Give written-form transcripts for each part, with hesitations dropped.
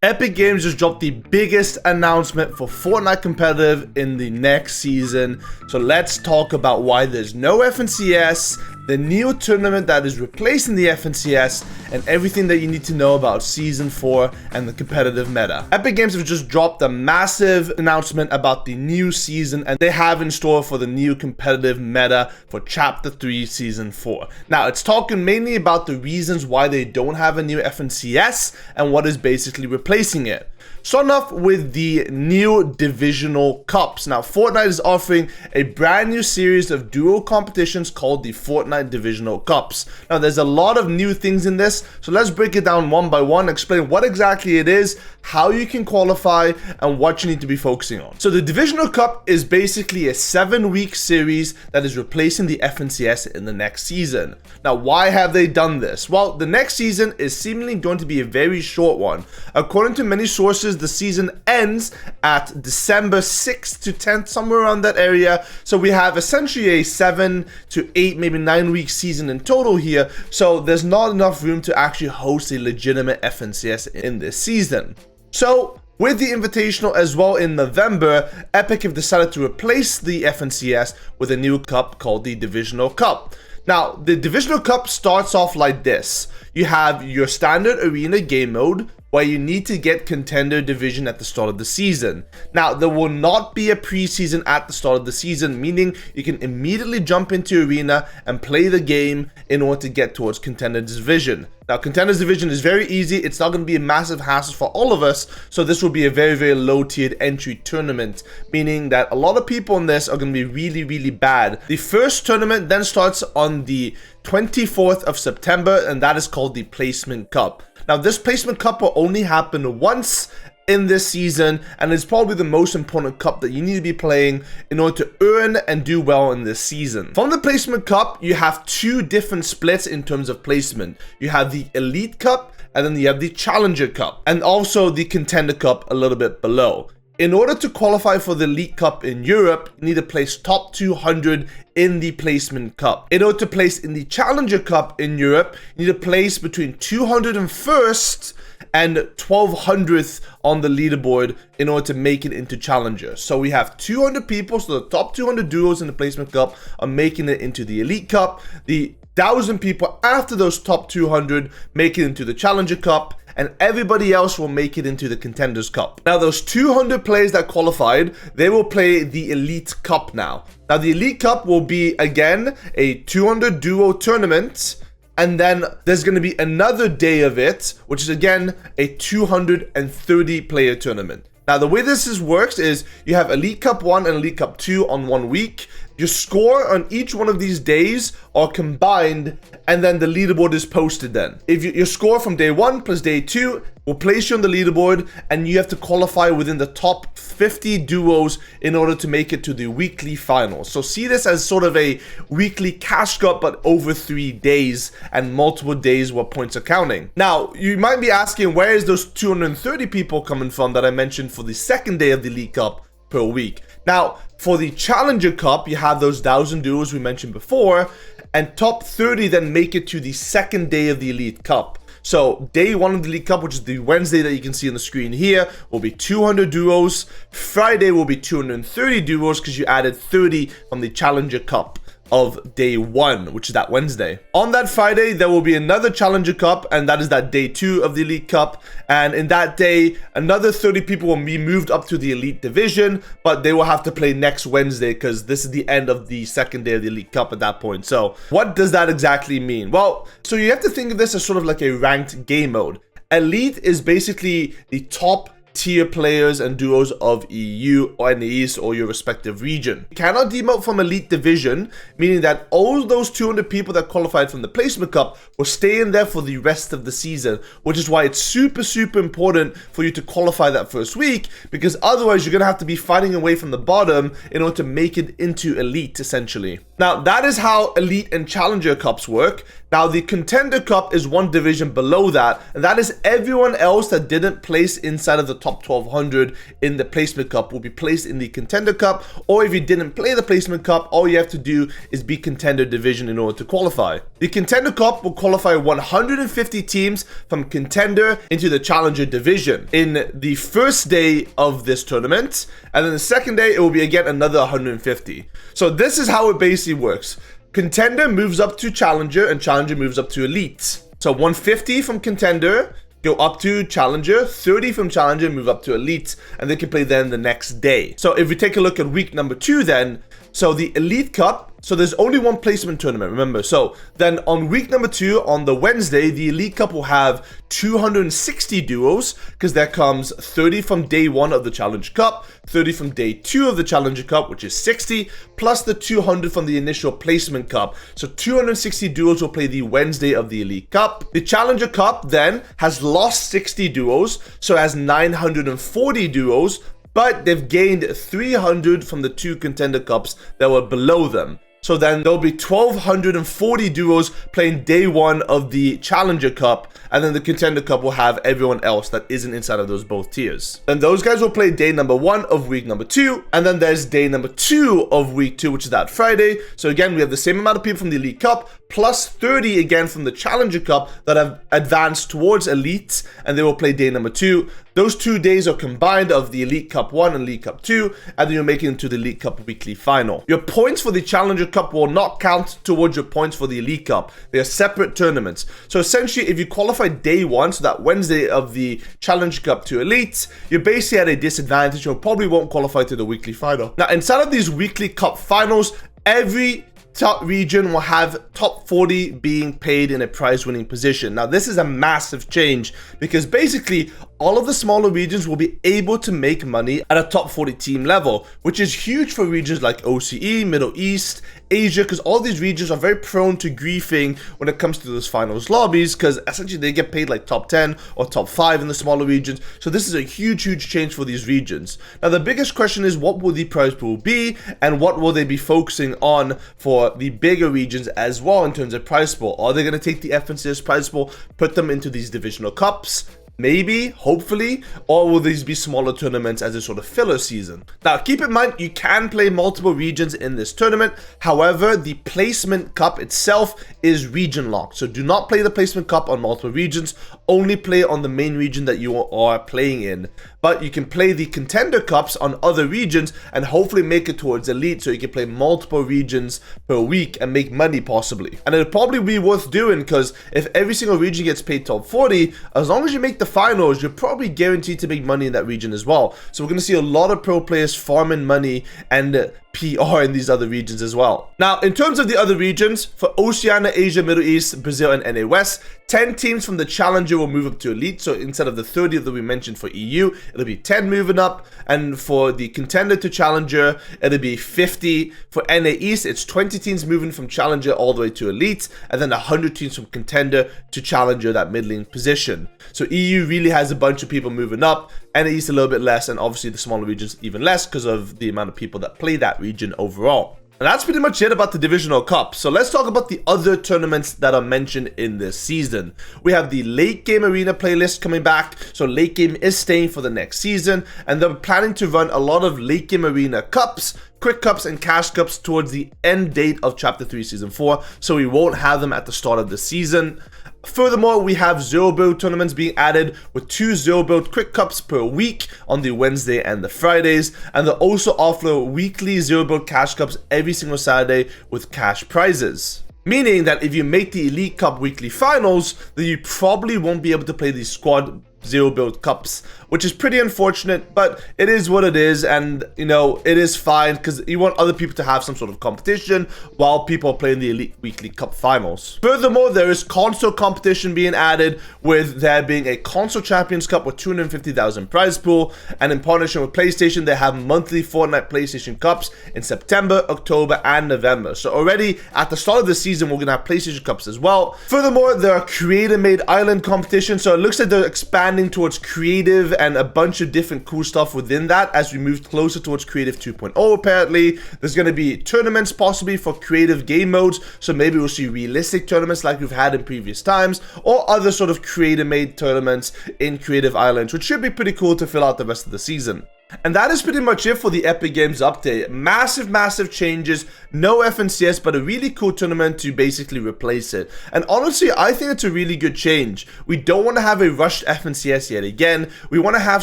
Epic Games just dropped the biggest announcement for Fortnite competitive in the next season. So let's talk about why there's no FNCS, the new tournament that is replacing the FNCS, and everything that you need to know about Season 4 and the competitive meta. Epic Games have just dropped a massive announcement about the new season, and they have in store for the new competitive meta for Chapter 3 Season 4. Now, it's talking mainly about the reasons why they don't have a new FNCS and what is basically replacing it. Starting off with the new Divisional Cups. Now, Fortnite is offering a brand new series of duo competitions called the Fortnite Divisional Cups. Now, there's a lot of new things in this, so let's break it down one by one, explain what exactly it is, how you can qualify, and what you need to be focusing on. So the Divisional Cup is basically a 7-week series that is replacing the FNCS in the next season. Now, why have they done this? Well, the next season is seemingly going to be a very short one. According to many sources, the season ends at December 6th to 10th, somewhere around that area. So we have essentially a 7 to 8, maybe 9-week season in total here. So there's not enough room to actually host a legitimate FNCS in this season. So with the Invitational as well in November, Epic have decided to replace the FNCS with a new cup called the Divisional Cup. Now, the Divisional Cup starts off like this. You have your standard arena game mode, where you need to get contender division at the start of the season. Now, there will not be a preseason at the start of the season, meaning you can immediately jump into arena and play the game in order to get towards contender division. Now, contenders division is very easy. It's not going to be a massive hassle for all of us. So this will be a very, very low tiered entry tournament, meaning that a lot of people in this are going to be really, really bad. The first tournament then starts on the 24th of September, and that is called the Placement Cup. Now, this Placement Cup will only happen once in this season, and it's probably the most important cup that you need to be playing in order to earn and do well in this season. From the Placement Cup, you have two different splits in terms of placement. You have the Elite Cup, and then you have the Challenger Cup, and also the Contender Cup a little bit below. In order to qualify for the Elite Cup in Europe, you need to place top 200 in the Placement Cup. In order to place in the Challenger Cup in Europe, you need to place between 201st and 1200th on the leaderboard in order to make it into Challenger. So we have 200 people, so the top 200 duos in the Placement Cup are making it into the Elite Cup. The 1,000 people after those top 200 make it into the Challenger Cup, and everybody else will make it into the Contenders Cup. Now, those 200 players that qualified, they will play the Elite Cup now. Now, the Elite Cup will be, again, a 200 duo tournament, and then there's going to be another day of it, which is, again, a 230 player tournament. Now, the way this works is you have Elite Cup 1 and Elite Cup 2 on 1 week. Your score on each one of these days are combined, and then the leaderboard is posted then. If your score from day 1 plus day 2 will place you on the leaderboard, and you have to qualify within the top 50 duos in order to make it to the weekly finals. So see this as sort of a weekly cash cup, but over 3 days and multiple days where points are counting. Now, you might be asking, where is those 230 people coming from that I mentioned for the second day of the Elite Cup per week? Now, for the Challenger Cup, you have those 1,000 duos we mentioned before, and top 30 then make it to the second day of the Elite Cup. So day 1 of the Elite Cup, which is the Wednesday that you can see on the screen here, will be 200 duos. Friday will be 230 duos because you added 30 from the Challenger Cup of day 1, which is that Wednesday. On that Friday, there will be another Challenger Cup, and that is that day 2 of the Elite Cup. And in that day, another 30 people will be moved up to the Elite Division, but they will have to play next Wednesday because this is the end of the second day of the Elite Cup at that point. So what does that exactly mean? Well, so you have to think of this as sort of like a ranked game mode. Elite is basically the top tier players and duos of EU or NAEAST or your respective region. You cannot demote from Elite Division, meaning that all those 200 people that qualified from the Placement Cup will stay in there for the rest of the season, which is why it's super, super important for you to qualify that first week, because otherwise you're going to have to be fighting away from the bottom in order to make it into Elite, essentially. Now, that is how Elite and Challenger Cups work. Now, the Contender Cup is one division below that, and that is everyone else that didn't place inside of the top 1200 in the Placement Cup will be placed in the Contender Cup, or if you didn't play the Placement Cup, all you have to do is be Contender Division in order to qualify. The Contender Cup will qualify 150 teams from Contender into the Challenger Division in the first day of this tournament, and then the second day it will be again another 150. So this is how it basically works. Contender moves up to Challenger, and Challenger moves up to Elite. So 150 from Contender, go up to Challenger, 30 from Challenger, move up to Elite, and they can play then the next day. So if we take a look at week number 2 then, so the Elite Cup, so there's only one placement tournament, remember. So then on week number 2, on the Wednesday, the Elite Cup will have 260 duos, because there comes 30 from day 1 of the Challenge Cup, 30 from day 2 of the Challenger Cup, which is 60, plus the 200 from the initial Placement Cup. So 260 duos will play the Wednesday of the Elite Cup. The Challenger Cup then has lost 60 duos, so has 940 duos, but they've gained 300 from the 2 Contender Cups that were below them. So then there'll be 1,240 duos playing day 1 of the Challenger Cup, and then the Contender Cup will have everyone else that isn't inside of those both tiers. And those guys will play day number 1 of week number 2, and then there's day number 2 of week 2, which is that Friday. So again, we have the same amount of people from the Elite Cup, plus 30 again from the Challenger Cup that have advanced towards Elite, and they will play day number 2. Those 2 days are combined of the Elite Cup 1 and Elite Cup 2, and then you're making it to the Elite Cup weekly final. Your points for the Challenger Cup will not count towards your points for the Elite Cup. They are separate tournaments. So essentially, if you qualify day 1, so that Wednesday of the Challenger Cup to Elite, you're basically at a disadvantage. You probably won't qualify to the weekly final. Now, inside of these weekly cup finals, every top region will have top 40 being paid in a prize-winning position. Now, this is a massive change because basically all of the smaller regions will be able to make money at a top 40 team level, which is huge for regions like OCE, Middle East, Asia, because all these regions are very prone to griefing when it comes to those finals lobbies, because essentially they get paid like top 10 or top 5 in the smaller regions. So this is a huge change for these regions. Now, the biggest question is, what will the prize pool be, and what will they be focusing on for the bigger regions as well in terms of prize pool? Are they going to take the FNCS prize pool, put them into these divisional cups? Maybe, hopefully, or will these be smaller tournaments as a sort of filler season? Now, keep in mind, you can play multiple regions in this tournament. However, the Placement Cup itself is region locked. So do not play the Placement Cup on multiple regions. Only play on the main region that you are playing in. But you can play the Contender Cups on other regions and hopefully make it towards Elite, so you can play multiple regions per week and make money possibly. And it'll probably be worth doing, because if every single region gets paid top 40, as long as you make the finals, you're probably guaranteed to make money in that region as well. So we're going to see a lot of pro players farming money and PR in these other regions as well. Now, in terms of the other regions, for Oceania, Asia, Middle East, Brazil, and NA West, 10 teams from the Challenger will move up to Elite. So instead of the 30 that we mentioned for EU, it'll be 10 moving up. And for the Contender to Challenger, it'll be 50. For NA East, it's 20 teams moving from Challenger all the way to Elite, and then 100 teams from Contender to Challenger, that middling position. So EU really has a bunch of people moving up, NA East a little bit less, and obviously the smaller regions even less because of the amount of people that play that region overall. And that's pretty much it about the Divisional Cup. So let's talk about the other tournaments that are mentioned in this season. We have the Late Game Arena playlist coming back. So Late Game is staying for the next season, and they're planning to run a lot of Late Game Arena Cups, Quick Cups, and Cash Cups towards the end date of Chapter 3 Season 4. So we won't have them at the start of the season. Furthermore, we have Zero Build tournaments being added with 2 Zero Build Quick Cups per week on the Wednesday and the Fridays, and they'll also offer weekly Zero Build Cash Cups every single Saturday with cash prizes. Meaning that if you make the Elite Cup weekly finals, then you probably won't be able to play the squad Zero Build Cups, which is pretty unfortunate, but it is what it is, and you know, it is fine because you want other people to have some sort of competition while people are playing the Elite Weekly Cup finals. Furthermore, there is console competition being added, with there being a console Champions Cup with 250,000 prize pool, and in partnership with PlayStation, they have monthly Fortnite PlayStation Cups in September, October, and November. So already at the start of the season, we're gonna have PlayStation Cups as well. Furthermore, there are creator-made island competitions, so it looks like they're expanding towards creative and a bunch of different cool stuff within that as we move closer towards Creative 2.0 apparently. There's going to be tournaments possibly for creative game modes, so maybe we'll see realistic tournaments like we've had in previous times, or other sort of creator-made tournaments in Creative Islands, which should be pretty cool to fill out the rest of the season. And that is pretty much it for the Epic Games update. Massive changes, no FNCS, but a really cool tournament to basically replace it. And honestly, I think it's a really good change. We don't want to have a rushed FNCS yet again. We want to have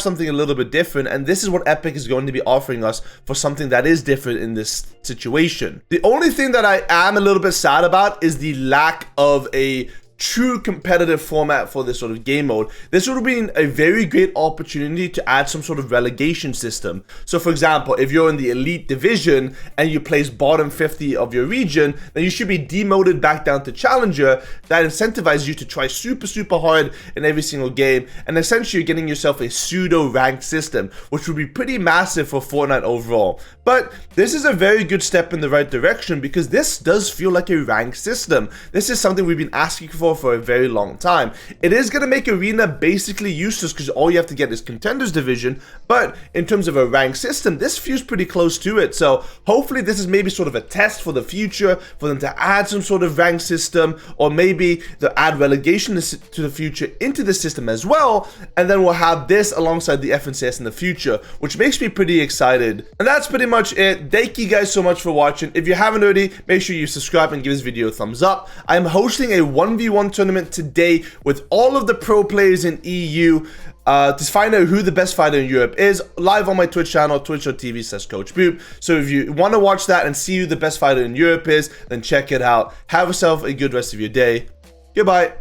something a little bit different, and this is what Epic is going to be offering us for something that is different in this situation. The only thing that I am a little bit sad about is the lack of a true competitive format for this sort of game mode. This would have been a very great opportunity to add some sort of relegation system. So for example, if you're in the elite division and you place bottom 50 of your region, then you should be demoted back down to challenger. That incentivizes you to try super hard in every single game, and essentially you're getting yourself a pseudo ranked system, which would be pretty massive for Fortnite overall. But this is a very good step in the right direction because this does feel like a ranked system. This is something we've been asking for a very long time. It is going to make Arena basically useless because all you have to get is Contenders Division, but in terms of a ranked system, this feels pretty close to it. So hopefully this is maybe sort of a test for the future, for them to add some sort of ranked system, or maybe to add relegation to the future into the system as well, and then we'll have this alongside the FNCS in the future, which makes me pretty excited. And that's pretty much it. Thank you guys so much for watching. If you haven't already, make sure you subscribe and give this video a thumbs up. I'm hosting a 1v1 tournament today with all of the pro players in EU to find out who the best fighter in Europe is, live on my Twitch channel, twitch.tv/CoachBoop. So if you want to watch that and see who the best fighter in Europe is, then check it out. Have yourself a good rest of your day. Goodbye.